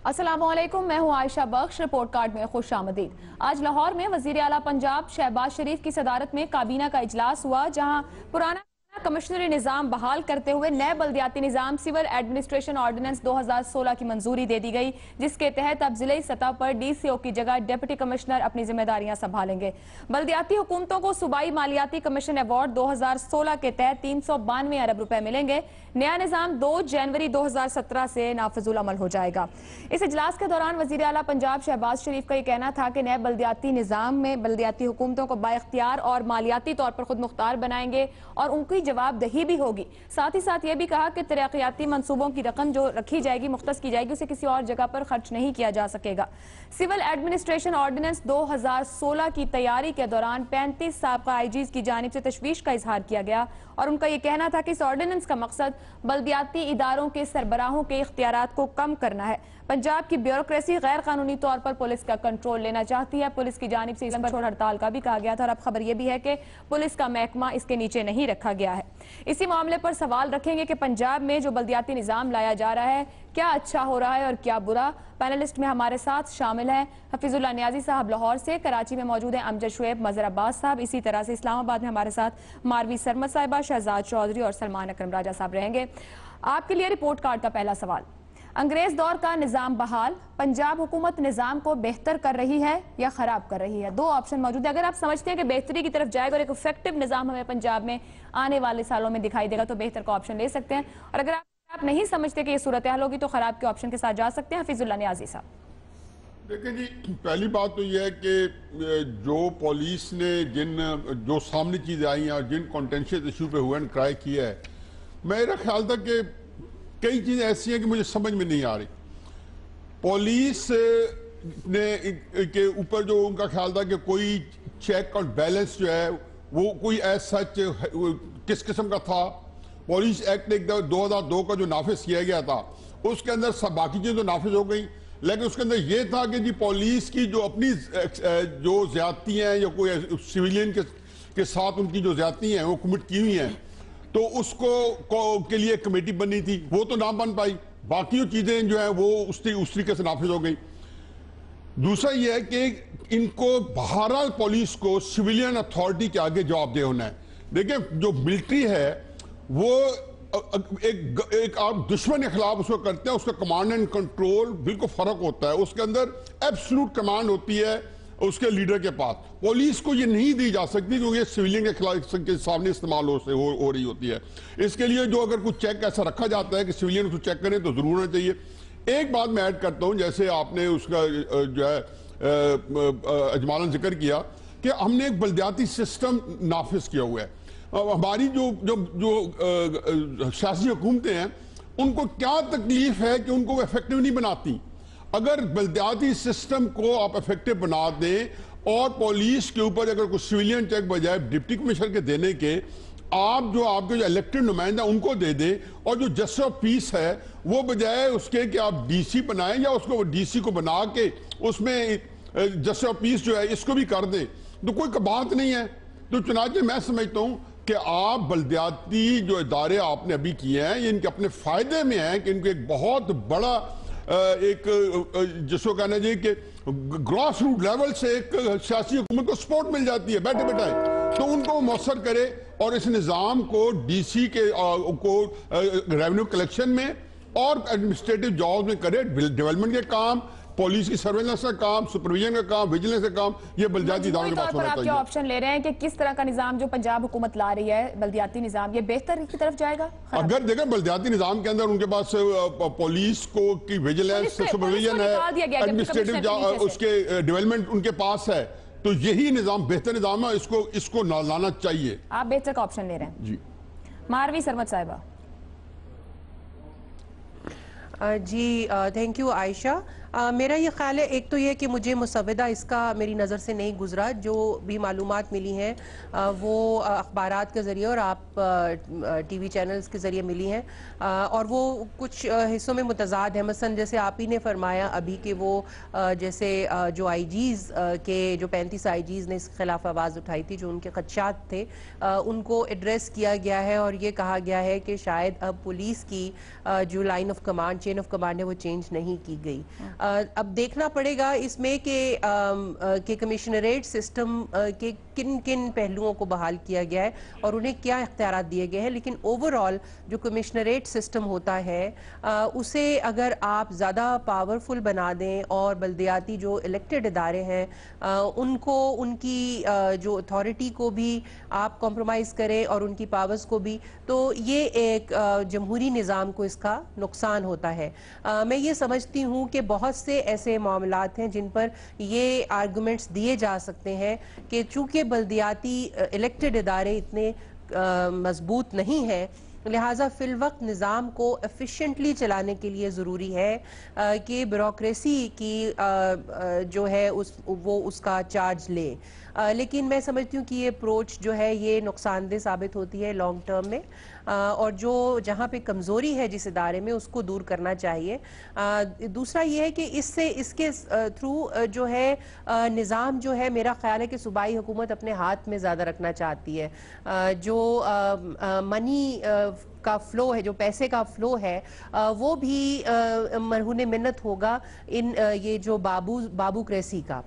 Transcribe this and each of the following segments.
अस्सलामुअलैकुम, मैं हूं आयशा बख्श। रिपोर्ट कार्ड में खुश आमदीद। आज लाहौर में वजीर आला पंजाब शहबाज शरीफ की सदारत में काबीना का इजलास हुआ, जहां पुराना कमिश्नरी निजाम बहाल करते हुए नए बल्दियाती निजाम सिविल एडमिनिस्ट्रेशन ऑर्डिनेंस 2016 की मंजूरी दे दी गई, जिसके तहत अब जिले सतह पर DCO की जगह डिप्टी कमिश्नर अपनी जिम्मेदारियां संभालेंगे। बल्दियाती हुकूमतों को सूबाई मालियाती कमीशन अवार्ड 2016 के तहत 392 अरब रुपए मिलेंगे। नया निजाम 2 जनवरी 2017 से नाफिजुल अमल हो जाएगा। इस इजलास के दौरान वजीर आला पंजाब शहबाज शरीफ का यह कहना था कि नए बल्दियाती निजाम में बल्दियाती हुकूमतों को बाइख्तियार और मालियाती तौर पर खुद मुख्तार बनाएंगे और उनकी जवाबदेही भी होगी। साथ ही साथ यह भी कहा कि तरक्याती मंसूबों की रकम जो रखी जाएगी, मुख्तस की जाएगी, उसे किसी और जगह पर खर्च नहीं किया जा सकेगा। सिविल एडमिनिस्ट्रेशन ऑर्डिनेंस 2016 की तैयारी के दौरान 35 साबका IGs की जानिब से तशवीश का इजहार किया गया और उनका यह कहना था कि इस ऑर्डिनेंस का मकसद बल्दियाती इदारों के सरबराहों के इख्तियारात को कम करना है। पंजाब की ब्यूरोक्रेसी गैर कानूनी तौर पर पुलिस का कंट्रोल लेना चाहती है। पुलिस की जानिब से छोड़ हड़ताल का भी कहा गया था और अब खबर यह भी है कि पुलिस का महकमा इसके नीचे नहीं रखा गया है। इसी मामले पर सवाल रखेंगे कि पंजाब में जो बल्दियाती निजाम लाया जा रहा है, क्या अच्छा हो रहा है और क्या बुरा। पैनलिस्ट में हमारे साथ शामिल हैं हफीजुल्लाह नियाजी साहब लाहौर से, कराची में मौजूद हैं अमजद शुएब, मजहर अब्बास साहब, इसी तरह से इस्लामाबाद में हमारे साथ मारवी सरमद साहिबा, शहजाद चौधरी और सलमान अकरम राजा साहब रहेंगे। आपके लिए रिपोर्ट कार्ड का पहला सवाल, अंग्रेज दौर का निजाम बहाल, पंजाब हुकूमत निजाम को बेहतर कर रही है या खराब कर रही है? 2 ऑप्शन मौजूद है। अगर आप समझते हैं कि बेहतरी की तरफ जाएगा और एक इफेक्टिव निजाम हमें पंजाब में आने वाले सालों में दिखाई देगा, तो बेहतर का ऑप्शन ले सकते हैं, और अगर आप नहीं समझते कि ये सूरत हाल होगी तो खराब के ऑप्शन के साथ जा सकते हैं। हफीजुल्लाह नियाजी साहब। देखिए जी, पहली बात तो यह है कि जो पुलिस ने जो सामने चीज़ें आई हैं और जिन कॉन्टेंशियस इशू पे हुए ट्राई किया है, मेरा ख्याल था कि कई चीज़ें ऐसी हैं कि मुझे समझ में नहीं आ रही। पुलिस ने के ऊपर जो उनका ख्याल था कि कोई चेक और बैलेंस जो है वो कोई ऐसा किस किस्म का था। पुलिस एक्ट 2002 का जो नाफिज किया गया था उसके अंदर सब बाकी चीज़ें तो नाफिज हो गई, लेकिन उसके अंदर यह था कि जी पुलिस की जो अपनी जो ज्यादती हैं या कोई सिविलियन के साथ उनकी जो ज्यादती हैं वो कमिट की हुई हैं, तो उसको के लिए कमेटी बननी थी, वो तो ना बन पाई। बाकी जो चीजें जो है वो उस तरीके से नाफिज हो गई। दूसरा यह है कि इनको बहरहाल पुलिस को सिविलियन अथॉरिटी के आगे जवाबदेह होना है। देखिए, जो मिलिट्री है वो एक आप दुश्मन के खिलाफ उसको करते हैं, उसका कमांड एंड कंट्रोल बिल्कुल फर्क होता है। उसके अंदर एब्सोल्यूट कमांड होती है उसके लीडर के पास। पुलिस को ये नहीं दी जा सकती क्योंकि सिविलियन के खिलाफ के सामने इस्तेमाल हो रही होती है। इसके लिए जो अगर कुछ चेक ऐसा रखा जाता है कि सिविलियन उसको चेक करें तो जरूर होना चाहिए। एक बात मैं ऐड करता हूं, जैसे आपने उसका जो है अजमालन जिक्र किया कि हमने एक बल्दियाती सिस्टम नाफिज किया हुआ है। हमारी जो जो जो सियासी हुकूमतें हैं उनको क्या तकलीफ है कि उनको इफेक्टिव नहीं बनाती। अगर बल्दियाती सिस्टम को आप इफेक्टिव बना दें और पुलिस के ऊपर अगर कुछ सिविलियन चेक बजाय डिप्टी कमिश्नर के देने के आपके जो इलेक्टेड नुमाइंदा उनको दे दें, और जो जस्टिस ऑफ पीस है वो बजाय उसके कि आप DC बनाएं या उसको DC को बना के उसमें जस्टिस ऑफ पीस जो है इसको भी कर दें, तो कोई बात नहीं है। तो चुनाचे मैं समझता हूं कि आप बल्दियाती जो इदारे आपने अभी किए हैं ये इनके अपने फायदे में है कि इनको एक बहुत बड़ा जिसको कहना चाहिए कि ग्रॉस रूट लेवल से एक सियासी हुकूमत को सपोर्ट मिल जाती है बैठे बैठाए, तो उनको मौसर करे और इस निज़ाम को DC के को रेवेन्यू कलेक्शन में और एडमिनिस्ट्रेटिव जॉब में करे। डेवलपमेंट के काम, पुलिस की सर्वेलेंस का काम, सुपरविजन का काम, विजिलेंस का काम, ये बल्दियाती इदारों के पास होना चाहिए। आप ऑप्शन ले रहे हैं कि किस तरह का निजाम जो पंजाब हुकूमत ला रही है, बल्दियाती निजाम, ये बेहतर की तरफ जाएगा? अगर देखें बल्दियाती निजाम के अंदर उनके पास पुलिस को की विजिलेंस, सुपरविजन है, एडमिनिस्ट्रेटिव उसके डेवलपमेंट उनके पास है, तो यही निजाम बेहतर निजाम है। इसको लाना चाहिए। आप बेहतर का ऑप्शन ले रहे हैं जी। मारवी सरमद साहिबा। जी, थैंक यू आयशा। मेरा ये ख्याल है, एक तो ये कि मुझे मुसव्वदा इसका मेरी नज़र से नहीं गुजरा। जो भी मालूमात मिली हैं वो अखबारात के ज़रिए और आप टीवी चैनल्स के ज़रिए मिली हैं, और वो कुछ हिस्सों में मुतज़ाद है। मसलन जैसे आप ही ने फरमाया अभी कि वो जैसे जो आईजीज़ के जो 35 आईजीज़ ने इसके खिलाफ आवाज़ उठाई थी, जो उनके खदशात थे, उनको एड्रेस किया गया है और ये कहा गया है कि शायद अब पुलिस की जो line of command, chain of command है, वो चेंज नहीं की गई। अब देखना पड़ेगा इसमें कि कमिश्नरेट सिस्टम के किन किन पहलुओं को बहाल किया गया है और उन्हें क्या इख्तियारात दिए गए हैं। लेकिन ओवरऑल जो कमिश्नरेट सिस्टम होता है उसे अगर आप ज़्यादा पावरफुल बना दें और बल्दियाती जो इलेक्टेड इदारे हैं उनको, उनकी जो अथॉरिटी को भी आप कॉम्प्रोमाइज़ करें और उनकी पावर्स को भी, तो ये एक जमहूरी निज़ाम को इसका नुकसान होता है। मैं ये समझती हूँ कि बहुत से ऐसे मामलात हैं जिन पर ये आर्गूमेंट्स दिए जा सकते हैं कि चूंकि बल्दियाती इलेक्टेड इदारे इतने मजबूत नहीं हैं, लिहाजा फिल वक्त निज़ाम को एफिशिएंटली चलाने के लिए ज़रूरी है कि ब्यूरोक्रेसी की जो है वो उसका चार्ज ले। लेकिन मैं समझती हूँ कि ये अप्रोच जो है ये नुकसानदेह साबित होती है लॉन्ग टर्म में, और जो जहाँ पे कमज़ोरी है जिस इदारे में, उसको दूर करना चाहिए। दूसरा ये है कि इसके थ्रू जो है निज़ाम जो है, मेरा ख्याल है कि सूबाई हुकूमत अपने हाथ में ज़्यादा रखना चाहती है। जो मनी का फ्लो है, जो पैसे का फ्लो है, वो भी मरहून मिन्नत होगा इन ये जो बाबूक्रेसी का,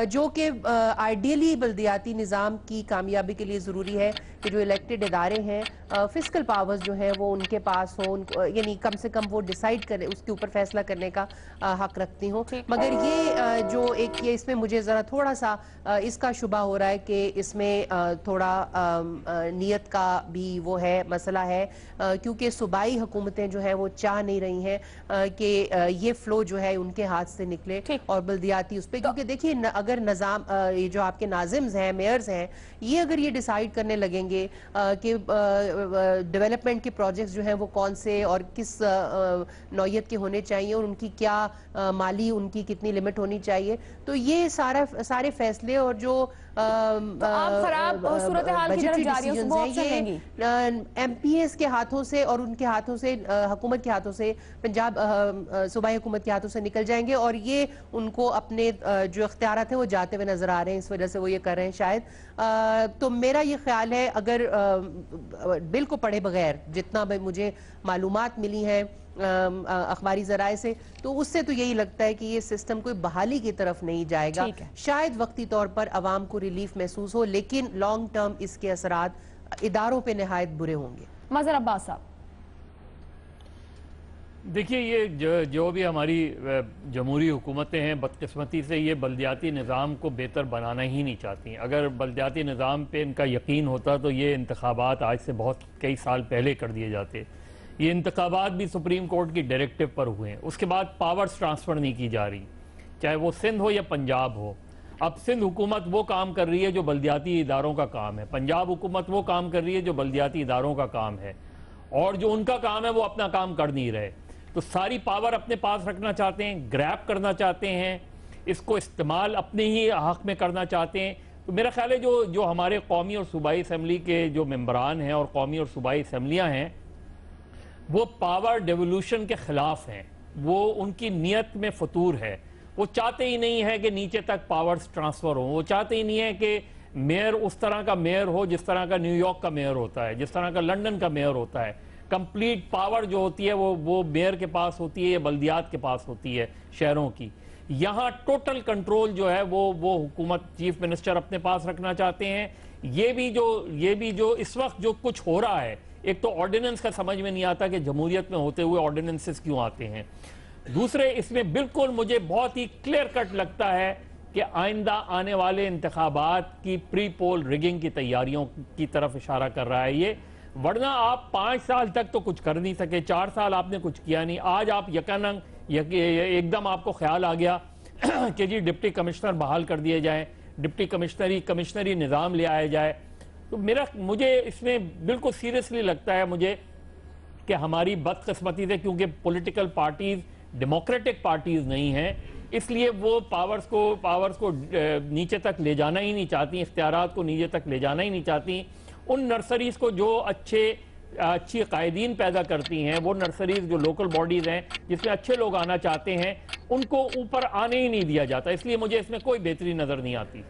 जो कि आइडियली बल्दियाती निज़ाम की कामयाबी के लिए ज़रूरी है कि जो इलेक्टेड इदारे हैं फिस्कल पावर्स जो हैं वो उनके पास हो, यानी कम से कम वो डिसाइड करें, उसके ऊपर फैसला करने का हक रखती हूँ। मगर ये जो एक ये इसमें मुझे ज़रा थोड़ा सा इसका शुबा हो रहा है कि इसमें थोड़ा नीयत का भी वो है, मसला है, क्योंकि सूबाई हुकूमतें जो हैं वो चाह नहीं रही हैं कि ये फ्लो जो है उनके हाथ से निकले और बल्दियाती उस पर, क्योंकि देखिए अगर निज़ाम ये जो आपके नाजिम्स हैं, मेयर्स हैं, ये अगर ये डिसाइड करने लगेंगे कि डेवलपमेंट के प्रोजेक्ट्स जो हैं वो कौन से और किस नौयत के होने चाहिए और उनकी क्या माली, उनकी कितनी लिमिट होनी चाहिए, तो ये सारे फैसले और जो आप खराब सूरत हाल की तरफ जा रही हैं, वो ऑप्शन लेंगी एमपीएस के हाथों से और उनके हाथों से, हुकूमत के हाथों से, पंजाब सूबाई हुकूमत के हाथों से निकल जाएंगे और ये उनको अपने जो इख्तियारात हैं वो जाते हुए नजर आ रहे हैं, इस वजह से वो ये कर रहे हैं शायद। तो मेरा ये ख्याल है, अगर बिल को पढ़े बगैर जितना मुझे मालूमात मिली हैं अखबारी ज़राए से, तो उससे तो यही लगता है कि ये सिस्टम कोई बहाली की तरफ नहीं जाएगा। शायद वक्ती तौर पर अवाम को रिलीफ महसूस हो, लेकिन लॉन्ग टर्म इसके असरात इदारों पे नहायत बुरे होंगे। मज़हर अब्बास साहब, देखिए, ये जो भी हमारी जमहूरी हुकूमतें हैं, बदकिस्मती से ये बल्दियाती निज़ाम को बेहतर बनाना ही नहीं चाहती। अगर बल्दियाती निज़ाम पे इनका यकीन होता तो ये इंतखाबात आज से बहुत कई साल पहले कर दिए जाते। ये इंतखाबात भी सुप्रीम कोर्ट की डायरेक्टिव पर हुए हैं, उसके बाद पावर्स ट्रांसफ़र नहीं की जा रही, चाहे वो सिंध हो या पंजाब हो। अब सिंध हुकूमत वो काम कर रही है जो बल्दियाती इदारों का काम है, पंजाब हुकूमत वो काम कर रही है जो बल्दियाती इदारों का काम है, और जो उनका काम है वो अपना काम कर नहीं रहे। तो सारी पावर अपने पास रखना चाहते हैं, ग्रैब करना चाहते हैं, इसको इस्तेमाल अपने ही हक में करना चाहते हैं। तो मेरा ख्याल है जो हमारे कौमी और सूबाई असम्बली के जो मेंबरान हैं और कौमी और सूबाई असम्बलियाँ हैं, वो पावर डेवोल्यूशन के खिलाफ हैं। वो उनकी नीयत में फतूर है, वो चाहते ही नहीं है कि नीचे तक पावर्स ट्रांसफ़र हो, वो चाहते ही नहीं है कि मेयर उस तरह का मेयर हो जिस तरह का न्यूयॉर्क का मेयर होता है, जिस तरह का लंदन का मेयर होता है। कंप्लीट पावर जो होती है वो मेयर के पास होती है या बल्दियात के पास होती है शहरों की। यहाँ टोटल कंट्रोल जो है वो हुकूमत, चीफ मिनिस्टर अपने पास रखना चाहते हैं। ये भी जो इस वक्त जो कुछ हो रहा है, एक तो ऑर्डिनेंस का समझ में नहीं आता कि जमहूरियत में होते हुए ऑर्डिनेंसेस क्यों आते हैं। दूसरे, इसमें बिल्कुल मुझे बहुत ही क्लियर कट लगता है कि आइंदा आने वाले इंतखाबात की प्री पोल रिगिंग की तैयारियों की तरफ इशारा कर रहा है ये। वरना आप 5 साल तक तो कुछ कर नहीं सके, 4 साल आपने कुछ किया नहीं। आज आप यकानंग एकदम आपको ख्याल आ गया कि जी डिप्टी कमिश्नर बहाल कर दिए जाए, डिप्टी कमिश्नरी निज़ाम ले आया जाए। तो मुझे इसमें बिल्कुल सीरियसली लगता है मुझे कि हमारी बदकिस्मती से, क्योंकि पॉलिटिकल पार्टीज डेमोक्रेटिक पार्टीज नहीं हैं, इसलिए वो पावर्स को नीचे तक ले जाना ही नहीं चाहती, इख्तियारात को नीचे तक ले जाना ही नहीं चाहती। उन नर्सरीज को जो अच्छी कायदीन पैदा करती हैं, वो नर्सरीज जो लोकल बॉडीज हैं जिसमें अच्छे लोग आना चाहते हैं, उनको ऊपर आने ही नहीं दिया जाता। इसलिए मुझे इसमें कोई बेहतरी नजर नहीं आती।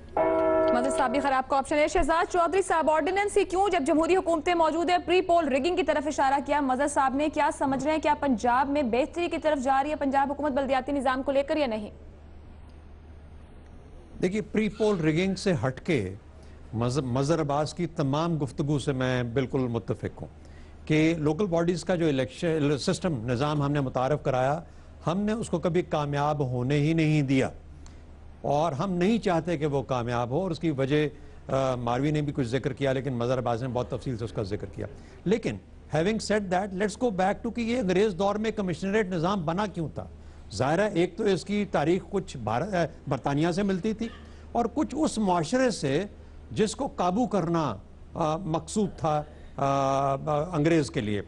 मजद साहब भी खराब का ऑप्शन है। शहजाद चौधरी साहब, ऑर्डिनेंस ही क्यों जब जमहूरी हुकूमतें मौजूद है? प्री पोल रिगिंग की तरफ इशारा किया मजद साहब ने, क्या समझ रहे हैं क्या पंजाब में बेहतरी की तरफ जा रही है पंजाब हुकूमत बल्दियाती निजाम को लेकर या नहीं? देखिए, प्री पोल रिगिंग से हटके मजहर अब्बास की तमाम गुफ्तगू से मैं बिल्कुल मुत्तफिक हूँ कि लोकल बॉडीज़ का जो इलेक्शन सिस्टम निज़ाम हमने मुतारफ़ कराया, हमने उसको कभी कामयाब होने ही नहीं दिया और हम नहीं चाहते कि वो कामयाब हो। और उसकी वजह मारवी ने भी कुछ जिक्र किया, लेकिन मजहर अब्बास ने बहुत तफसील से उसका जिक्र किया। लेकिन having said that, let's go back to कि ये अंग्रेज़ दौर में कमिश्नरेट निज़ाम बना क्यों था। ज़ाहिर है, एक तो इसकी तारीख कुछ बरतानिया से मिलती थी और कुछ उस माशरे से जिसको काबू करना मकसूद था अंग्रेज के लिए।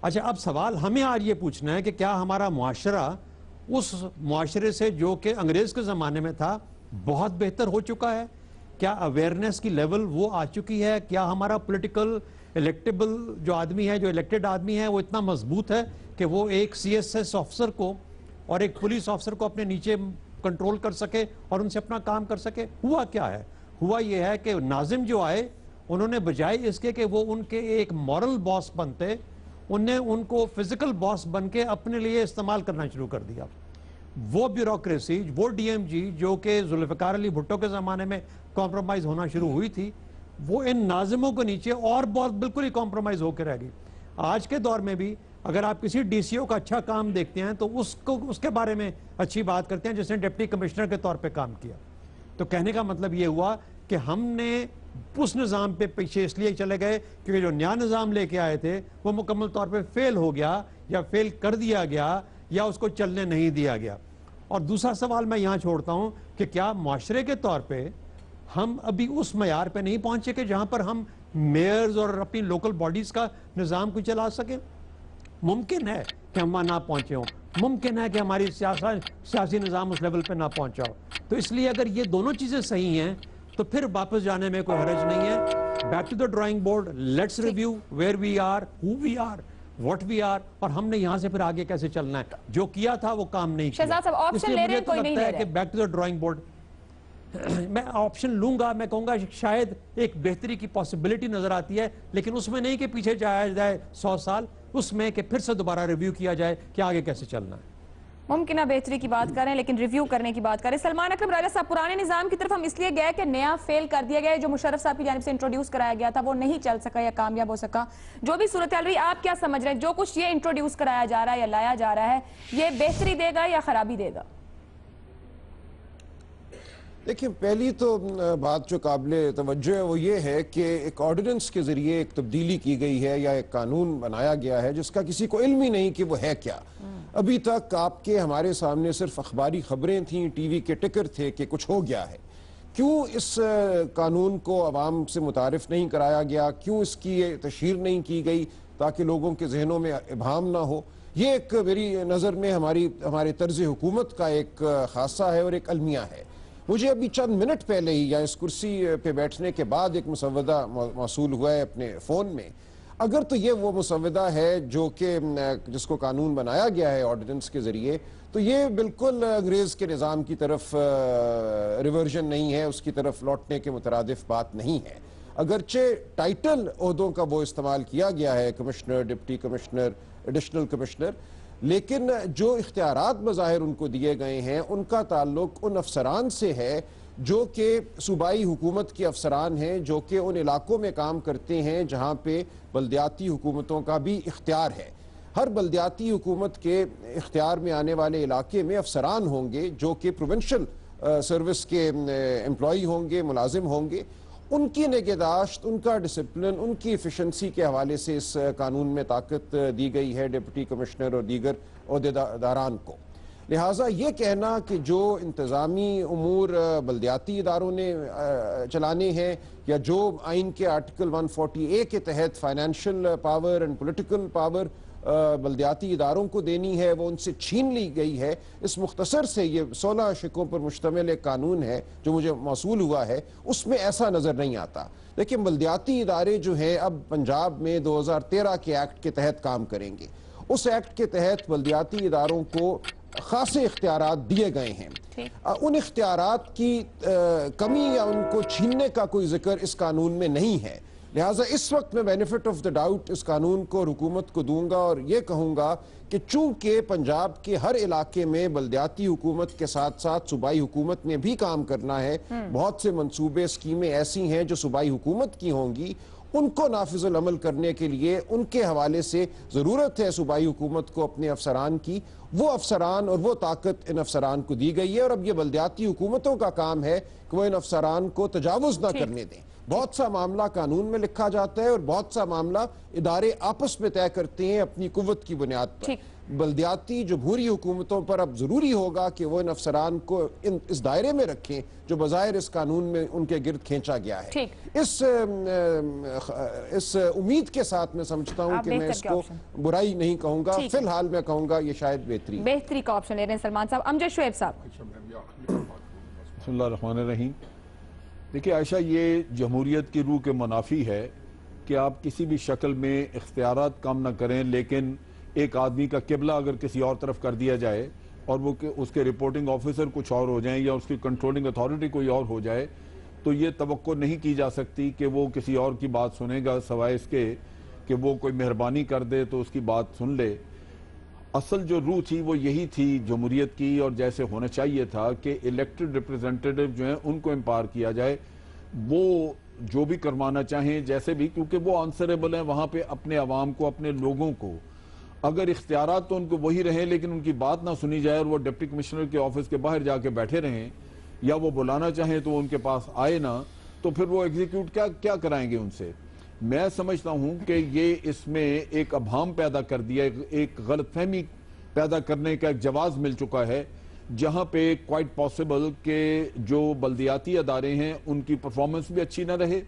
अच्छा, अब सवाल हमें आज ये पूछना है कि क्या हमारा मुआशरा उस मुआशरे से जो कि अंग्रेज के ज़माने में था बहुत बेहतर हो चुका है? क्या अवेयरनेस की लेवल वो आ चुकी है? क्या हमारा पॉलिटिकल इलेक्टेबल जो आदमी है, जो इलेक्टेड आदमी है, वो इतना मजबूत है कि वो एक CSS ऑफिसर को और एक पुलिस ऑफिसर को अपने नीचे कंट्रोल कर सके और उनसे अपना काम कर सके? हुआ क्या है? हुआ यह है कि नाजिम जो आए, उन्होंने बजाय इसके कि वो उनके एक मॉरल बॉस बनते, उनने उनको फिजिकल बॉस बन के अपने लिए इस्तेमाल करना शुरू कर दिया। वो ब्यूरोक्रेसी, वो DMG जो कि जुल्फ़िकार अली भुट्टो के ज़माने में कॉम्प्रोमाइज़ होना शुरू हुई थी, वो इन नाजिमों के नीचे और बहुत बिल्कुल ही कॉम्प्रोमाइज़ होकर रह गई। आज के दौर में भी अगर आप किसी DCO का अच्छा काम देखते हैं तो उसके बारे में अच्छी बात करते हैं जिसने डिप्टी कमिश्नर के तौर पर काम किया। तो कहने का मतलब ये हुआ कि हमने उस निज़ाम पे पीछे इसलिए चले गए क्योंकि जो नया निज़ाम लेके आए थे वो मुकम्मल तौर पे फेल हो गया या फेल कर दिया गया या उसको चलने नहीं दिया गया। और दूसरा सवाल मैं यहाँ छोड़ता हूँ कि क्या माशरे के तौर पे हम अभी उस मयार पे नहीं पहुँचे कि जहाँ पर हम मेयर्स और अपनी लोकल बॉडीज़ का निज़ाम को चला सकें? मुमकिन है कि हम वहाँ ना पहुँचे हों, मुमकिन है कि हमारी सियासी निज़ाम उस लेवल पे ना पहुँचा हो। तो इसलिए अगर ये दोनों चीज़ें सही हैं तो फिर वापस जाने में कोई हर्ज नहीं है। Back to the drawing board, let's review where we are, who we are, what we are, और हमने यहाँ से फिर आगे कैसे चलना है। जो किया था वो काम नहीं किया। शहजाद साहब, ऑप्शन ले रहे हैं, कोई नहीं ले रहा है। Back to the drawing board मैं ऑप्शन लूंगा, मैं कहूंगा शायद एक बेहतरी की पॉसिबिलिटी नजर आती है, लेकिन उसमें नहीं कि पीछे जाया जाए 100 साल, उसमें कि फिर से दोबारा रिव्यू किया जाए कि आगे कैसे चलना है। मुमकिन बेहतरी की बात करें लेकिन रिव्यू करने की बात करें। सलमान अकरम राजा साहब, पुराने निजाम की तरफ हम इसलिए गए कि नया फेल कर दिया गया, जो मुशर्रफ साहब की जानिब से इंट्रोड्यूस कराया गया था वो नहीं चल सका या कामयाब हो सका। जो भी सूरत हाल रही, आप क्या समझ रहे हैं जो कुछ ये इंट्रोड्यूस कराया जा रहा है या लाया जा रहा है, ये बेहतरी देगा या खराबी देगा? देखिए, पहली तो बात जो काबिल तवज्जो है वो ये है कि एक ऑर्डिनेंस के ज़रिए एक तब्दीली की गई है या एक कानून बनाया गया है जिसका किसी को इल्म ही नहीं कि वो है क्या। अभी तक आपके हमारे सामने सिर्फ अखबारी खबरें थीं, टीवी के टिकर थे कि कुछ हो गया है। क्यों इस कानून को अवाम से मुतारिफ नहीं कराया गया, क्यों इसकी तशहीर नहीं की गई ताकि लोगों के जहनों में इबाहम ना हो, ये एक मेरी नज़र में हमारे तर्ज हुकूमत का एक खासा है और एक अलमिया है। मुझे अभी चंद मिनट पहले ही या इस कुर्सी पे बैठने के बाद एक मुसव्वदा मौसूल हुआ है अपने फ़ोन में। अगर तो ये वो मुसव्वदा है जो कि जिसको कानून बनाया गया है ऑर्डिनेंस के ज़रिए, तो ये बिल्कुल अंग्रेज़ के निज़ाम की तरफ रिवर्जन नहीं है, उसकी तरफ लौटने के मुतरादिफ बात नहीं है। अगरचे टाइटल ओहदों का वो इस्तेमाल किया गया है, commissioner, deputy commissioner, additional commissioner, लेकिन जो इख्तियारात बज़ाहिर उनको दिए गए हैं उनका ताल्लुक उन अफसरान से है जो कि सूबाई हुकूमत के अफसरान हैं, जो कि उन इलाकों में काम करते हैं जहाँ पे बल्दियाती हुकूमतों का भी इख्तियार है। हर बल्दियाती हुकूमत के इख्तियार में आने वाले इलाके में अफसरान होंगे जो कि प्रोविंशियल सर्विस के एम्प्लॉई होंगे, मुलाजिम होंगे। उनकी निगहदाश्त, उनका डिसिप्लिन, उनकी एफिशिएंसी के हवाले से इस कानून में ताकत दी गई है डिप्टी कमिश्नर और दीगर ओहदेदारान को। लिहाजा ये कहना कि जो इंतज़ामी उमूर बल्दियाती इदारों ने चलाने हैं या जो आइन के आर्टिकल 140A के तहत financial power and political power बल्दियाती इदारों को देनी है वो उनसे छीन ली गई है। इस मुख्तसर से ये 16 शिकों पर मुश्तमिल एक कानून है जो मुझे मौसूल हुआ है, उसमें ऐसा नज़र नहीं आता। देखिए, बल्दियाती इदारे जो हैं अब पंजाब में 2013 के एक्ट के तहत काम करेंगे। उस एक्ट के तहत बल्दियाती इदारों को खासे इख्तियारात दिए गए हैं। उन इख्तियारात की कमी या उनको छीनने का कोई जिक्र इस कानून में नहीं है। लिहाजा इस वक्त मैं बेनिफिट ऑफ द डाउट इस कानून को हुकूमत को दूंगा और ये कहूँगा कि चूंकि पंजाब के हर इलाके में बल्दियाती हुकूमत के साथ साथ सूबाई हुकूमत ने भी काम करना है, बहुत से मंसूबे स्कीमें ऐसी हैं जो सूबाई हुकूमत की होंगी, उनको नाफिजुल अमल करने के लिए उनके हवाले से ज़रूरत है सूबाई हुकूमत को अपने अफसरान की। वो अफसरान और वो ताकत इन अफसरान को दी गई है और अब ये बल्दियाती हुकूमतों का काम है कि वो इन अफसरान को तजावुज़ ना करने दें। बहुत सा मामला कानून में लिखा जाता है और बहुत सा मामला इदारे आपस में तय करते हैं अपनी कुव्वत की बुनियाद पर। बल्दियाती जमहूरी हुकूमतों पर अब जरूरी होगा कि वो इन अफसरान को इस दायरे में रखें जो बज़ाहिर इस कानून में उनके गिर्द खींचा गया है। इस उम्मीद के साथ मैं समझता हूँ कि मैं इसको बुराई नहीं कहूँगा, फिलहाल मैं कहूँगा ये शायद बेहतरी का ऑप्शन ले रहे हैं सलमान साहब। अमजद शुएब साहब। बिस्मिल्लाहिर्रहमानिर्रहीम। देखिए आयशा, ये जमहूरियत की रूह के मुनाफी है कि आप किसी भी शक्ल में इख्तियारात कम ना करें, लेकिन एक आदमी का किबला अगर किसी और तरफ कर दिया जाए और वो उसके रिपोर्टिंग ऑफिसर कुछ और हो जाएं या उसकी कंट्रोलिंग अथॉरिटी कोई और हो जाए, तो ये तवक्को नहीं की जा सकती कि वो किसी और की बात सुनेगा सवाए इसके कि वो कोई मेहरबानी कर दे तो उसकी बात सुन ले। असल जो रूह थी वो यही थी जमहूरियत की, और जैसे होना चाहिए था कि इलेक्टेड रिप्रेजेंटेटिव जो हैं उनको एम्पावर किया जाए, वो जो भी करवाना चाहें जैसे भी, क्योंकि वो आंसरेबल हैं वहाँ पे अपने अवाम को, अपने लोगों को। अगर इख्तियारात तो उनको वही रहें लेकिन उनकी बात ना सुनी जाए और वो डिप्टी कमिश्नर के ऑफिस के बाहर जाके बैठे रहें या वो बुलाना चाहें तो उनके पास आए ना, तो फिर वो एग्जीक्यूट क्या कराएंगे उनसे। मैं समझता हूं कि ये इसमें एक अभाम पैदा कर दिया, एक गलतफहमी पैदा करने का एक जवाब मिल चुका है, जहां पे क्वाइट पॉसिबल कि जो बल्दियाती अदारे हैं उनकी परफॉर्मेंस भी अच्छी ना रहे,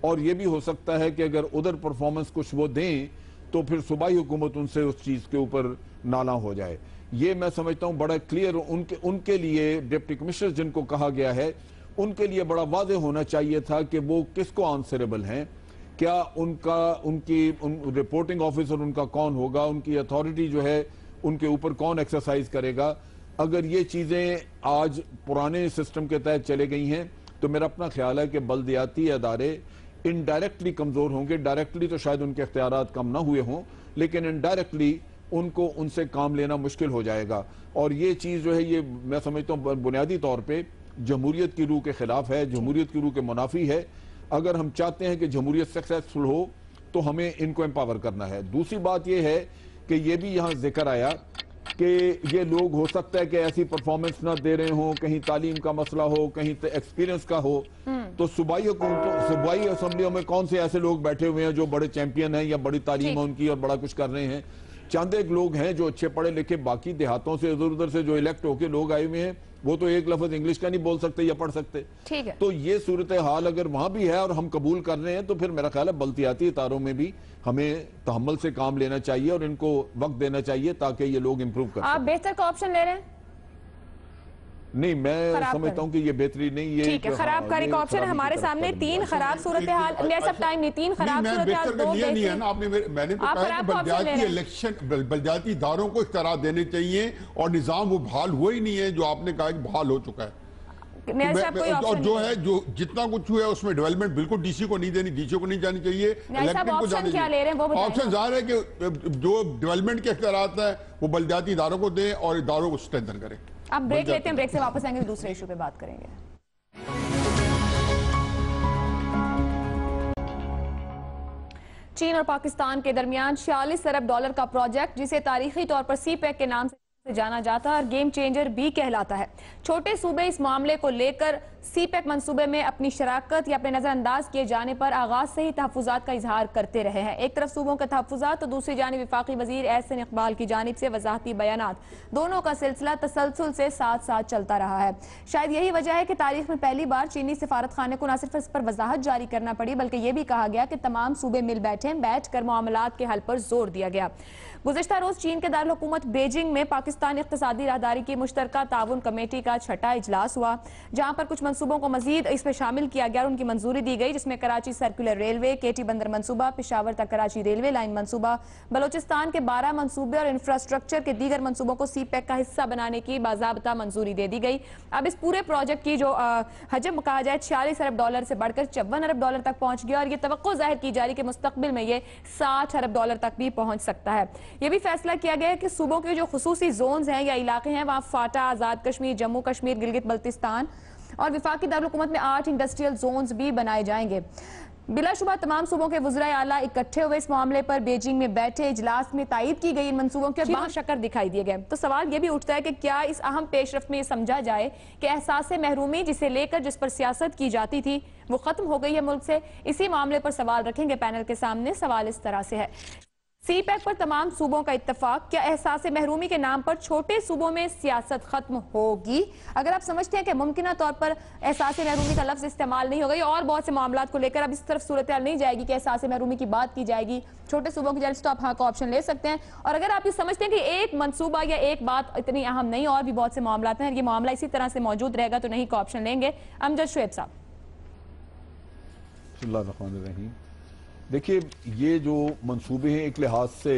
और ये भी हो सकता है कि अगर उधर परफॉर्मेंस कुछ वो दें तो फिर सूबाई हुकूमत उनसे उस चीज़ के ऊपर नाला हो जाए। ये मैं समझता हूँ बड़ा क्लियर उनके लिए डिप्टी कमिश्नर जिनको कहा गया है उनके लिए बड़ा वाज़ेह होना चाहिए था कि वो किसको आंसरेबल हैं, क्या उनकी रिपोर्टिंग ऑफिसर उनका कौन होगा, उनकी अथॉरिटी जो है उनके ऊपर कौन एक्सरसाइज करेगा। अगर ये चीज़ें आज पुराने सिस्टम के तहत चले गई हैं तो मेरा अपना ख्याल है कि बल्दियाती अदारे इनडायरेक्टली कमजोर होंगे। डायरेक्टली तो शायद उनके इख्तियारात कम ना हुए हों, लेकिन इनडायरेक्टली उनको उनसे काम लेना मुश्किल हो जाएगा। और ये चीज़ जो है ये मैं समझता हूँ बुनियादी तौर पे जमहूरियत की रूह के खिलाफ है, जमहूरियत की रूह के मुनाफी है। अगर हम चाहते हैं कि जमहूरियत सक्सेसफुल हो तो हमें इनको एम्पावर करना है। दूसरी बात यह है कि ये भी यहाँ जिक्र आया कि ये लोग हो सकता है कि ऐसी परफॉर्मेंस ना दे रहे हो, कहीं तालीम का मसला हो, कहीं एक्सपीरियंस का हो, तो सूबाई असम्बलियों में कौन से ऐसे लोग बैठे हुए हैं जो बड़े चैंपियन हैं या बड़ी तालीम है उनकी और बड़ा कुछ कर रहे हैं। चंद एक लोग हैं जो अच्छे पढ़े लिखे, बाकी देहातों से इधर उधर से जो इलेक्ट होके लोग आए हुए हैं वो तो एक लफ्ज इंग्लिश का नहीं बोल सकते या पढ़ सकते। ठीक है। तो ये सूरत हाल अगर वहां भी है और हम कबूल कर रहे हैं तो फिर मेरा ख्याल है बल्दियाती इदारों में भी हमें तहम्मुल से काम लेना चाहिए और इनको वक्त देना चाहिए ताकि ये लोग इंप्रूव कर। आप बेहतर का ऑप्शन ले रहे हैं? नहीं, मैं समझता हूँ कि ये बेहतरी नहीं, ये ठीक है। खराब कारी का ऑप्शन हमारे सामने तीन खराब सूरत हाल, सब टाइम नहीं, तीन खराब सूरत हाल, दो नहीं है ना आपने। मैंने तो कहा कि बल्दियाती इलेक्शन बल्दियाती इदारों को इख्तियार देने चाहिए और निजाम वो बहाल हुआ ही नहीं है जो आपने कहा कि बहाल हो चुका है। और जो है जो जितना कुछ हुआ है उसमें डेवलपमेंट बिल्कुल डीसी को नहीं देनी, डीसी को नहीं जानी चाहिए, इलेक्टेड को जानी चाहिए। ऑप्शन जाहिर है कि जो डेवलपमेंट के इख्तियारात है वो बल्दियाती इदारों को दें और इदारों को स्ट्रेंथन करें। अब ब्रेक लेते हैं, ब्रेक से वापस आएंगे तो दूसरे इशू पे बात करेंगे। चीन और पाकिस्तान के दरमियान 46 अरब डॉलर का प्रोजेक्ट, जिसे तारीखी तौर पर सीपैक के नाम से जाना जाता है और गेम चेंजर भी कहलाता है। छोटे सूबे इस मामले को लेकर सीपैक मंसूबे में अपनी शराकत या अपने नजरअंदाज किए जाने पर आगाज से ही तहफुजात का इजहार करते रहे हैं। एक तरफ सूबों के तहफुजात तो दूसरी जानिब वफाकी वजीर एहसन इकबाल की जानिब से वजाहती बयानात, दोनों का सिलसिला तसलसल से साथ साथ चलता रहा है। शायद यही वजह है कि तारीख में पहली बार चीनी सिफारत खाने को न सिर्फ इस पर वजाहत जारी करना पड़ी बल्कि यह भी कहा गया कि तमाम सूबे मिल बैठ कर मामलात के हल पर जोर दिया गया। गुज़िश्ता रोज चीन के दारुल-हुकूमत बीजिंग में पाकिस्तान इक़्तिसादी राहदारी की मुश्तरका ताउन कमेटी का छठा इजलास हुआ, जहां पर कुछ मंसूबों को मजीद इसमें शामिल किया गया और उनकी मंजूरी दी गई, जिसमें कराची सर्कुलर रेलवे, केटी बंदर मंसूबा, पेशावर तक कराची रेलवे लाइन मंसूबा, बलोचिस्तान के 12 मंसूबे और इंफ्रास्ट्रक्चर के दीगर मंसूबों को CPEC का हिस्सा बनाने की बाज़ाब्ता मंजूरी दे दी गई। अब इस पूरे प्रोजेक्ट की जो हजम कहा जाए $46 अरब से बढ़कर $54 अरब तक पहुंच गया और ये तवक्को जाहिर की जा रही कि मुस्तकबिल में ये $60 अरब तक भी पहुंच सकता है। यह भी फैसला किया गया है कि सूबों के जो खुसूसी जोन्स हैं या इलाके हैं वहां फाटा, आजाद कश्मीर, जम्मू कश्मीर, गिलगित बल्तिस्तान और विफाकी दारुल-हुकूमत में 8 इंडस्ट्रियल जोन्स भी बनाए जाएंगे। बिलाशुबा तमाम सूबों के वज़राए आला इकट्ठे हुए इस मामले पर बीजिंग में बैठे, इजलास में तायीद की गई इन मंसूबों के बाद शक्कर दिखाई दिए गए। तो सवाल ये भी उठता है कि क्या इस अहम पेशरफ्त में ये समझा जाए कि एहसास महरूमी जिसे लेकर जिस पर सियासत की जाती थी वो खत्म हो गई है मुल्क से। इसी मामले पर सवाल रखेंगे पैनल के सामने। सवाल इस तरह से है, CPEC पर तमाम सूबों का इत्तफाक, क्या एहसास महरूमी के नाम पर छोटे सूबों में सियासत खत्म होगी? अगर आप समझते हैं कि मुमकिन तौर पर एहसास महरूमी का लफ्ज इस्तेमाल नहीं होगा और बहुत से मामलों को लेकर अब इस तरफ सूरत हाल नहीं जाएगी कि एहसास महरूमी की बात की जाएगी, छोटे सूबों की जल्द तो आप हाँ का ऑप्शन ले सकते हैं। और अगर आप ये समझते हैं कि एक मनसूबा या एक बात इतनी अहम नहीं और भी बहुत से मामला हैं, ये मामला इसी तरह से मौजूद रहेगा, तो नहीं का ऑप्शन लेंगे। अमजद शुएब साहब। देखिए, ये जो मंसूबे हैं एक लिहाज से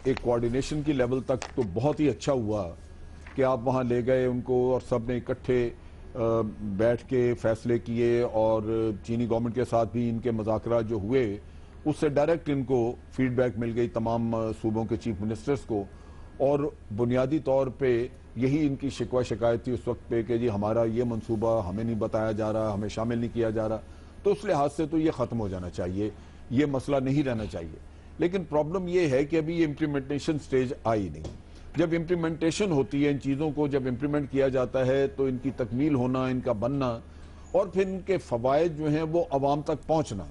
एक कोऑर्डिनेशन की लेवल तक तो बहुत ही अच्छा हुआ कि आप वहाँ ले गए उनको और सब ने इकट्ठे बैठ के फैसले किए और चीनी गवर्नमेंट के साथ भी इनके मुज़ाकरात जो हुए उससे डायरेक्ट इनको फीडबैक मिल गई तमाम सूबों के चीफ मिनिस्टर्स को, और बुनियादी तौर पे यही इनकी शिकवा शिकायत थी उस वक्त पे कि जी हमारा ये मंसूबा हमें नहीं बताया जा रहा, हमें शामिल नहीं किया जा रहा। तो उस लिहाज से तो ये ख़त्म हो जाना चाहिए, ये मसला नहीं रहना चाहिए। लेकिन प्रॉब्लम ये है कि अभी ये इम्प्लीमेंटेशन स्टेज आई नहीं। जब इम्प्लीमेंटेशन होती है इन चीज़ों को, जब इम्प्लीमेंट किया जाता है तो इनकी तकमील होना, इनका बनना और फिर इनके फ़वाइद जो हैं वो आवाम तक पहुँचना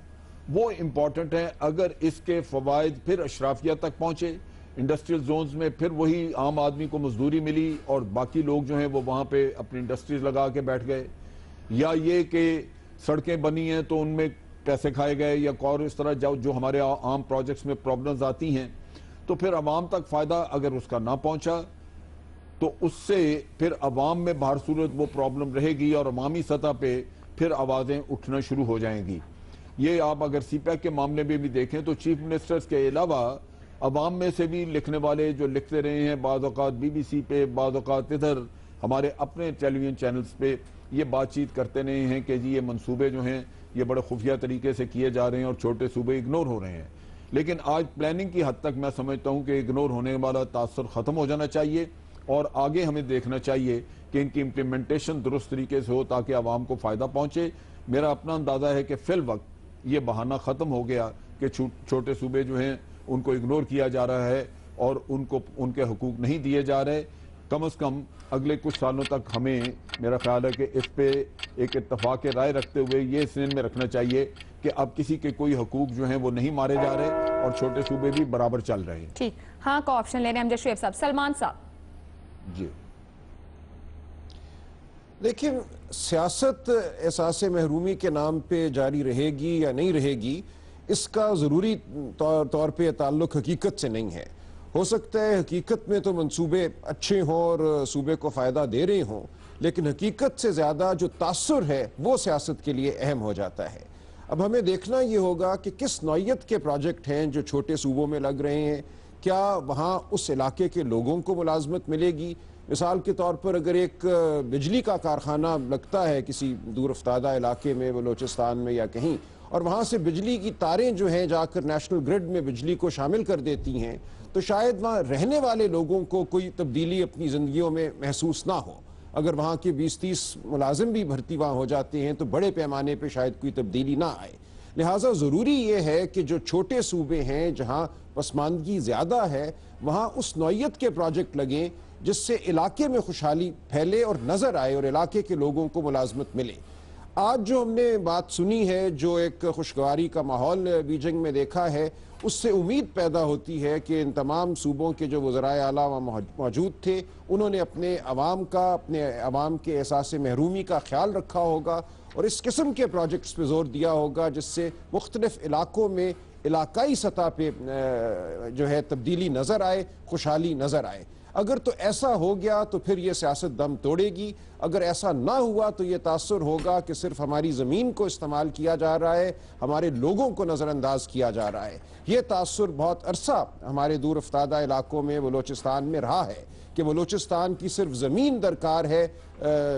वो इम्पॉर्टेंट है। अगर इसके फ़वाइद फिर अशराफिया तक पहुँचे, इंडस्ट्रियल जोन्स में फिर वही आम आदमी को मजदूरी मिली और बाकी लोग जो हैं वो वहाँ पे अपनी इंडस्ट्रीज लगा के बैठ गए, या ये कि सड़कें बनी हैं तो उनमें पैसे खाए गए, या और इस तरह जो हमारे आम प्रोजेक्ट्स में प्रॉब्लम्स आती हैं, तो फिर अवाम तक फ़ायदा अगर उसका ना पहुंचा तो उससे फिर अवाम में बाहर सूरत वो प्रॉब्लम रहेगी और अवामी सतह पे फिर आवाज़ें उठना शुरू हो जाएंगी। ये आप अगर CPEC के मामले में भी देखें तो चीफ मिनिस्टर्स के अलावा अवाम में से भी लिखने वाले जो लिखते रहे हैं, बाज़ औक़ात BBC पे, बाज़ औक़ात इधर हमारे अपने टेलीविजन चैनल्स पे ये बातचीत करते रहे हैं कि जी ये मंसूबे जो हैं ये बड़े खुफिया तरीके से किए जा रहे हैं और छोटे सूबे इग्नोर हो रहे हैं। लेकिन आज प्लानिंग की हद तक मैं समझता हूं कि इग्नोर होने वाला तासर ख़त्म हो जाना चाहिए और आगे हमें देखना चाहिए कि इनकी इम्प्लीमेंटेशन दुरुस्त तरीके से हो ताकि आवाम को फ़ायदा पहुँचे। मेरा अपना अंदाज़ा है कि फिल वक्त ये बहाना ख़त्म हो गया कि छोटे सूबे जो हैं उनको इग्नोर किया जा रहा है और उनको उनके हकूक़ नहीं दिए जा रहे। कम से कम अगले कुछ सालों तक हमें, मेरा ख्याल है कि इस पे एक इत्तफाक राय रखते हुए ये ज़हन में रखना चाहिए कि अब किसी के कोई हकूक जो हैं वो नहीं मारे जा रहे और छोटे सूबे भी बराबर चल रहे हैं। ठीक, हाँ का ऑप्शन ले रहे हैं अमजद शुएब साहब। सलमान साहब जी, देखिए, सियासत एहसास महरूमी के नाम पे जारी रहेगी या नहीं रहेगी इसका ज़रूरी तौर पे ताल्लुक हकीकत से नहीं है। हो सकता है हकीकत में तो मंसूबे अच्छे हों और सूबे को फ़ायदा दे रहे हों, लेकिन हकीकत से ज़्यादा जो तासुर है वो सियासत के लिए अहम हो जाता है। अब हमें देखना ये होगा कि किस नौयत के प्रोजेक्ट हैं जो छोटे सूबों में लग रहे हैं, क्या वहाँ उस इलाके के लोगों को मुलाजमत मिलेगी। मिसाल के तौर पर अगर एक बिजली का कारखाना लगता है किसी दूर अफ्तादा इलाके में, बलोचिस्तान में या कहीं, और वहाँ से बिजली की तारें जो हैं जाकर नेशनल ग्रिड में बिजली को शामिल कर देती हैं, तो शायद वहाँ रहने वाले लोगों को कोई तब्दीली अपनी ज़िंदगियों में महसूस ना हो। अगर वहाँ के 20-30 मुलाजिम भी भर्ती वहाँ हो जाते हैं तो बड़े पैमाने पे शायद कोई तब्दीली ना आए। लिहाजा ज़रूरी ये है कि जो छोटे सूबे हैं जहाँ पसमानदगी ज़्यादा है वहाँ उस नौयत के प्रोजेक्ट लगें जिससे इलाके में खुशहाली फैले और नज़र आए और इलाके के लोगों को मुलाजमत मिले। आज जो हमने बात सुनी है, जो एक खुशगवारी का माहौल बीजिंग में देखा है, उससे उम्मीद पैदा होती है कि इन तमाम सूबों के जो वज़राए आला वहाँ मौजूद थे उन्होंने अपने अवाम के एहसास महरूमी का ख्याल रखा होगा और इस किस्म के प्रोजेक्ट्स पे जोर दिया होगा जिससे मुख्तलिफ इलाकों में इलाकाई सतह पे जो है तब्दीली नजर आए, खुशहाली नजर आए। अगर तो ऐसा हो गया तो फिर ये सियासत दम तोड़ेगी। अगर ऐसा ना हुआ तो ये तासुर होगा कि सिर्फ हमारी ज़मीन को इस्तेमाल किया जा रहा है, हमारे लोगों को नज़रअंदाज किया जा रहा है। ये तासुर बहुत अरसा हमारे दूर अफ्तादा इलाकों में बलोचिस्तान में रहा है कि बलोचिस्तान की सिर्फ ज़मीन दरकार है,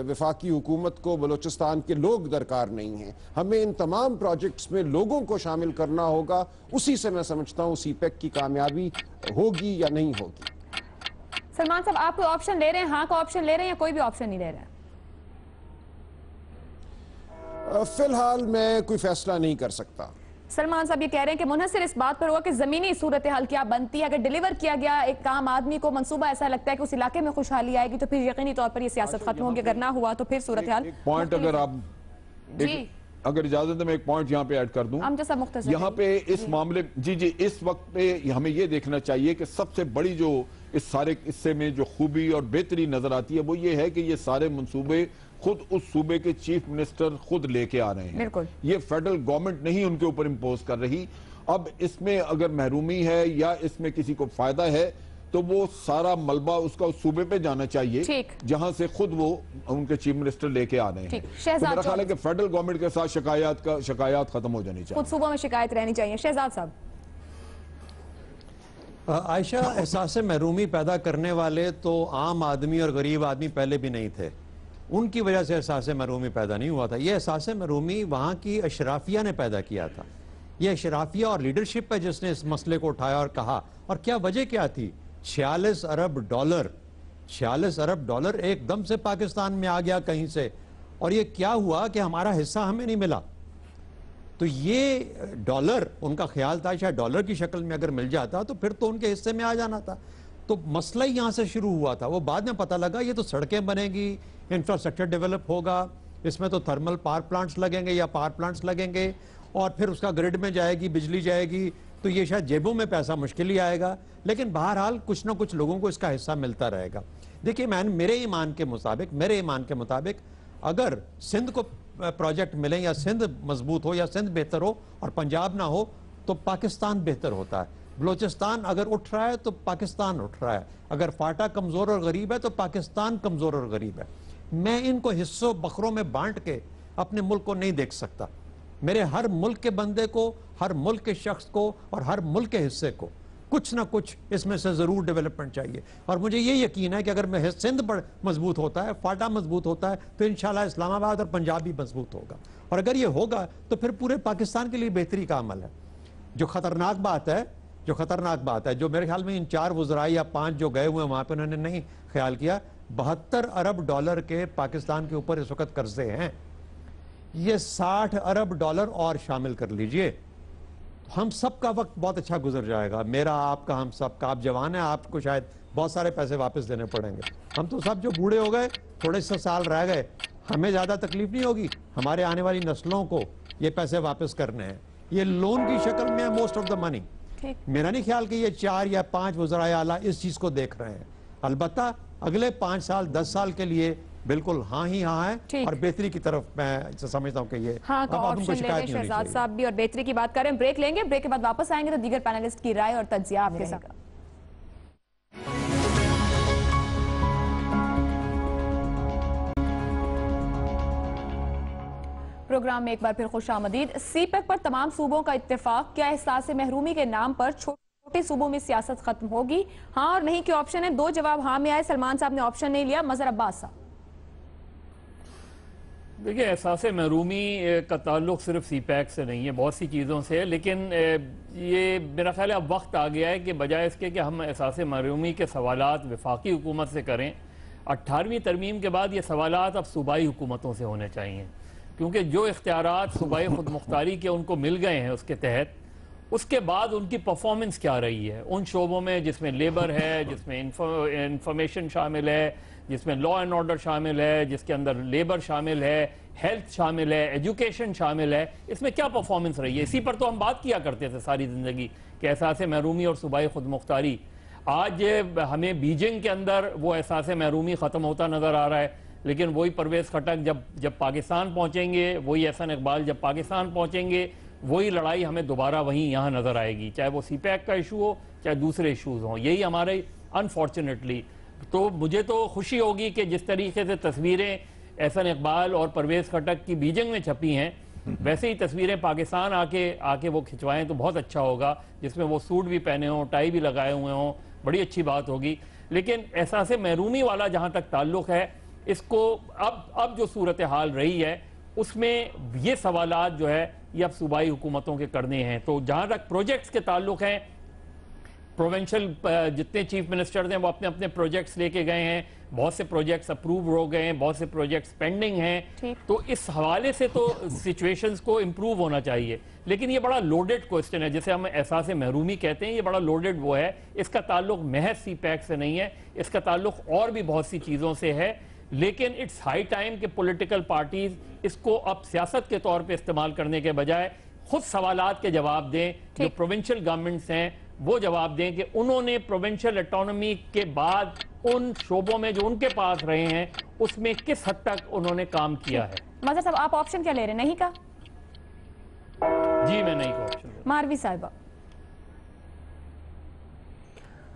वफाकी हुकूमत को बलोचिस्तान के लोग दरकार नहीं हैं। हमें इन तमाम प्रोजेक्ट्स में लोगों को शामिल करना होगा। उसी से मैं समझता हूँ सीपेक की कामयाबी होगी या नहीं होगी। सलमान साहब, आप कोई ऑप्शन ले रहे हैं? हाँ का ऑप्शन ले रहे हैं या कोई भी ऑप्शन नहीं ले रहे हैं? फिलहाल मैं कोई फैसला नहीं कर सकता। सलमान साहब ये कह रहे हैं कि मुनहसिर इस बात पर हुआ कि जमीनी सूरत हाल क्या बनती है। अगर डिलीवर किया गया एक काम आदमी को मंसूबा ऐसा लगता है कि उस इलाके में खुशहाली आएगी तो फिर यकीनी तौर पर ये सियासत खत्म होगी। अगर ना हुआ तो फिर सूरत हाल पॉइंट अगर आप अगर इजाजत है मैं एक पॉइंट यहाँ पे ऐड कर दूं। यहाँ पे इस मामले जी इस वक्त पे हमें ये देखना चाहिए कि सबसे बड़ी जो इस सारे किस्से में जो खूबी और बेहतरी नजर आती है वो ये है कि ये सारे मंसूबे खुद उस सूबे के चीफ मिनिस्टर खुद लेके आ रहे हैं। ये फेडरल गवर्नमेंट नहीं उनके ऊपर इम्पोज कर रही। अब इसमें अगर महरूमी है या इसमें किसी को फायदा है तो वो सारा मलबा उसका उस सूबे पे जाना चाहिए जहां से खुद वो उनके चीफ मिनिस्टर लेके आ रहे हैं। तो मेरा ख्याल है कि फेडरल गवर्नमेंट के साथ शिकायत खत्म हो जानी चाहिए, खुद सूबों में शिकायत रहनी चाहिए। शहजाद साहब। आयशा, एहसास महरूमी पैदा करने वाले तो आम आदमी और गरीब आदमी पहले भी नहीं थे। उनकी वजह से एहसास महरूमी पैदा नहीं हुआ था। यह एहसास महरूमी वहाँ की अशराफिया ने पैदा किया था। यह अशराफिया और लीडरशिप है जिसने इस मसले को उठाया और कहा। और क्या वजह क्या थी? 46 अरब डॉलर एकदम से पाकिस्तान में आ गया कहीं से। और ये क्या हुआ कि हमारा हिस्सा हमें नहीं मिला। तो ये डॉलर, उनका ख्याल था शायद डॉलर की शक्ल में अगर मिल जाता तो फिर तो उनके हिस्से में आ जाना था। तो मसला ही यहाँ से शुरू हुआ था। वो बाद में पता लगा ये तो सड़कें बनेगी, इंफ्रास्ट्रक्चर डेवलप होगा, इसमें तो थर्मल पावर प्लांट्स लगेंगे या पावर प्लांट्स लगेंगे और फिर उसका ग्रिड में जाएगी, बिजली जाएगी, तो ये शायद जेबों में पैसा मुश्किल ही आएगा। लेकिन बहरहाल कुछ ना कुछ लोगों को इसका हिस्सा मिलता रहेगा। देखिए, मेरे ईमान के मुताबिक अगर सिंध को प्रोजेक्ट मिले या सिंध मजबूत हो या सिंध बेहतर हो और पंजाब ना हो तो पाकिस्तान बेहतर होता है। बलोचिस्तान अगर उठ रहा है तो पाकिस्तान उठ रहा है। अगर फाटा कमजोर और गरीब है तो पाकिस्तान कमजोर और गरीब है। मैं इनको हिस्सों बखरों में बांट के अपने मुल्क को नहीं देख सकता। मेरे हर मुल्क के बंदे को, हर मुल्क के शख्स को और हर मुल्क के हिस्से को कुछ ना कुछ इसमें से जरूर डेवलपमेंट चाहिए। और मुझे ये यकीन है कि अगर सिंध मजबूत होता है, फाटा मजबूत होता है, तो इंशाल्लाह इस्लामाबाद और पंजाब भी मजबूत होगा। और अगर ये होगा तो फिर पूरे पाकिस्तान के लिए बेहतरी का अमल है। जो खतरनाक बात है, जो मेरे ख्याल में इन 4 वज़रा या 5 जो गए हुए वहां पर उन्होंने नहीं ख्याल किया, 72 अरब डॉलर के पाकिस्तान के ऊपर इस वक्त कर्जे हैं। ये 60 अरब डॉलर और शामिल कर लीजिए, हम सब का वक्त बहुत अच्छा गुजर जाएगा। मेरा, आपका, हम सब का। आप जवान हैं, आपको शायद बहुत सारे पैसे वापस देने पड़ेंगे। हम तो सब जो बूढ़े हो गए, थोड़े से साल रह गए, हमें ज्यादा तकलीफ नहीं होगी। हमारे आने वाली नस्लों को ये पैसे वापस करने हैं। ये लोन की शक्ल में है मोस्ट ऑफ द मनी। मेरा नहीं ख्याल कि ये 4 या 5 वज़राए आला इस चीज को देख रहे हैं। अलबत्ता अगले 5 साल 10 साल के लिए बिल्कुल हाँ ही हाँ है और बेहतरी की तरफ मैं समझता हूँ कि ये हाँ का ऑप्शन ले रहे शहजाद साहब भी और बेहतरी की बात करें। ब्रेक लेंगे, ब्रेक के बाद वापस आएंगे तो दीगर पैनलिस्ट की राय और तज्जिया आपके साथ। प्रोग्राम में एक बार फिर खुशामदीद। सीपेक पर तमाम सूबों का इत्तेफाक। क्या एहसास महरूमी के नाम पर छोटे सूबों में सियासत खत्म होगी? हाँ और नहीं के ऑप्शन है। 2 जवाब हाँ में आए। सलमान साहब ने ऑप्शन नहीं लिया। मजहर अब्बास साहब। देखिए, एहसास महरूमी का ताल्लुक सिर्फ सीपैक से नहीं है, बहुत सी चीज़ों से है। लेकिन ये मेरा ख्याल है अब वक्त आ गया है कि बजाय इसके कि हम एहसास महरूमी के सवालात वफाकी हुकूमत से करें, 18वीं तरमीम के बाद ये सवालात अब सूबाई हुकूमतों से होने चाहिए। क्योंकि जो इख्तियारात सूबाई खुद मुख्तारी के उनको मिल गए हैं उसके तहत, उसके बाद उनकी परफॉर्मेंस क्या रही है उन शोबों में जिसमें लेबर है, जिसमें इंफॉर्मेशन शामिल है, जिसमें लॉ एंड ऑर्डर शामिल है, जिसके अंदर लेबर शामिल है, हेल्थ शामिल है, एजुकेशन शामिल है। इसमें क्या परफॉर्मेंस रही है? इसी पर तो हम बात किया करते थे सारी ज़िंदगी कि एहसास महरूमी और सूबाई खुद मुख्तारी। आज हमें बीजिंग के अंदर वो एहसास महरूमी ख़त्म होता नज़र आ रहा है। लेकिन वही परवेज़ खटक जब पाकिस्तान पहुँचेंगे, वही एहसन इकबाल जब पाकिस्तान पहुँचेंगे वही लड़ाई हमें दोबारा वहीं यहाँ नजर आएगी, चाहे वो सीपैक का इशू हो चाहे दूसरे इशूज हों। यही हमारे अनफॉर्चुनेटली, तो मुझे तो खुशी होगी कि जिस तरीके से तस्वीरें एहसन इकबाल और परवेज खटक की बीजिंग में छपी हैं, वैसे ही तस्वीरें पाकिस्तान आके वो खिंचवाएं तो बहुत अच्छा होगा, जिसमें वो सूट भी पहने हों, टाई भी लगाए हुए हों, बड़ी अच्छी बात होगी। लेकिन एहसास महरूमी वाला जहां तक ताल्लुक है, इसको अब जो सूरत हाल रही है उसमें ये सवालात जो है ये अब सूबाई हुकूमतों के करने हैं। तो जहां तक प्रोजेक्ट्स के ताल्लुक हैं, प्रोविंशियल जितने चीफ मिनिस्टर्स हैं वो अपने अपने प्रोजेक्ट्स लेके गए हैं, बहुत से प्रोजेक्ट्स अप्रूव हो गए हैं, बहुत से प्रोजेक्ट्स पेंडिंग हैं। तो इस हवाले से तो सिचुएशंस को इम्प्रूव होना चाहिए। लेकिन ये बड़ा लोडेड क्वेश्चन है, जैसे हम एहसास महरूमी कहते हैं, ये बड़ा लोडेड वो है। इसका ताल्लुक महज सीपैक से नहीं है, इसका ताल्लुक और भी बहुत सी चीज़ों से है। लेकिन इट्स हाई टाइम कि पॉलिटिकल पार्टीज इसको अब सियासत के तौर पे इस्तेमाल करने के बजाय खुद सवालात के जवाब दें। जो प्रोविंशियल गवर्नमेंट्स हैं वो जवाब दें कि उन्होंने प्रोविंशियल ऑटोनॉमी के बाद उन शोबों में जो उनके पास रहे हैं उसमें किस हद तक उन्होंने काम किया है। मज़हर साहब, आप ऑप्शन क्या ले रहे हैं? नहीं का? जी मैं नहीं का ऑप्शन। मारवी साहिबा।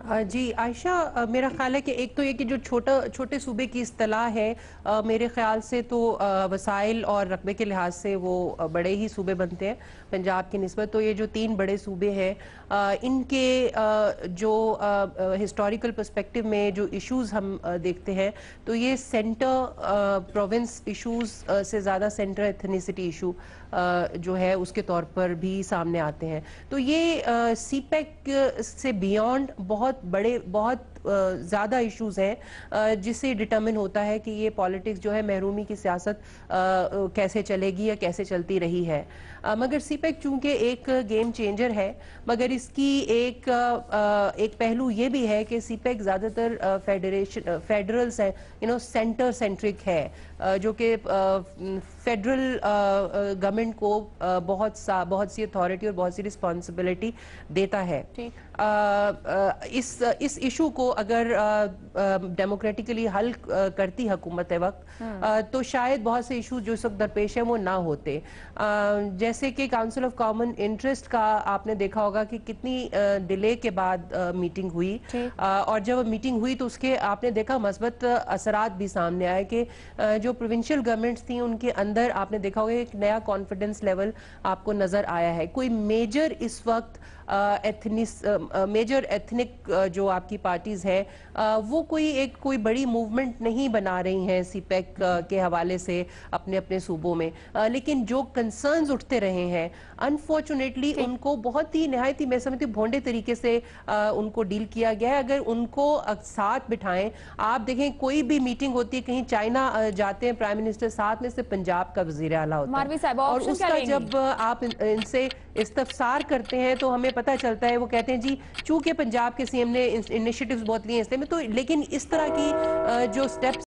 जी आयशा, मेरा ख्याल है कि एक तो ये कि जो छोटे सूबे की इस्तिलाह है, मेरे ख्याल से तो वसाइल और रकबे के लिहाज से वो बड़े ही सूबे बनते हैं पंजाब की निस्बत। तो ये जो 3 बड़े सूबे हैं, इनके जो हिस्टोरिकल पर्सपेक्टिव में जो इश्यूज हम देखते हैं, तो ये सेंटर प्रोविंस इश्यूज से ज़्यादा सेंटर एथनिसिटी इशू जो है उसके तौर पर भी सामने आते हैं। तो ये सीपैक से बियॉन्ड बहुत ज़्यादा इश्यूज हैं जिससे डिटर्मिन होता है कि ये पॉलिटिक्स जो है महरूमी की सियासत कैसे चलेगी या कैसे चलती रही है। मगर सीपैक चूंकि एक गेम चेंजर है, मगर इसकी एक पहलू ये भी है कि सीपैक ज़्यादातर फेडरल्स है, सेंटर सेंट्रिक है, जो कि फेडरल गवर्नमेंट को बहुत सी अथॉरिटी और बहुत सी रिस्पॉन्सिबिलिटी देता है। इस इशू को अगर डेमोक्रेटिकली हल करती हुकूमत वक्त तो शायद बहुत से इशू जो इस वक्त दरपेश है वो ना होते। जैसे कि काउंसिल ऑफ कॉमन इंटरेस्ट का आपने देखा होगा कि कितनी डिले के बाद मीटिंग हुई, और जब मीटिंग हुई तो उसके आपने देखा मस्बत असरात भी सामने आए कि जो प्रोविंशियल गवर्नमेंट्स थी उनके अंदर आपने देखा होगा एक नया कॉन्फिडेंस लेवल आपको नजर आया है। कोई मेजर इस वक्त मेजर एथनिक जो आपकी पार्टीज है वो कोई बड़ी मूवमेंट नहीं बना रही हैं सीपैक के हवाले से अपने अपने सूबों में, लेकिन जो कंसर्न्स उठते रहे हैं अनफॉर्चुनेटली उनको बहुत ही निहायत ही मैं समझती हूँ भोंडे तरीके से उनको डील किया गया है। अगर उनको साथ बिठाएं, आप देखें कोई भी मीटिंग होती है, कहीं चाइना जाते हैं प्राइम मिनिस्टर, साथ में से पंजाब का वजीर आला होता है, और उसका जब आप इनसे इस्तफसार करते हैं तो हमें पता चलता है वो कहते हैं जी चूंकि पंजाब के सीएम ने इनिशिएटिव्स बहुत लिए इसलिए में, तो लेकिन इस तरह की जो स्टेप्स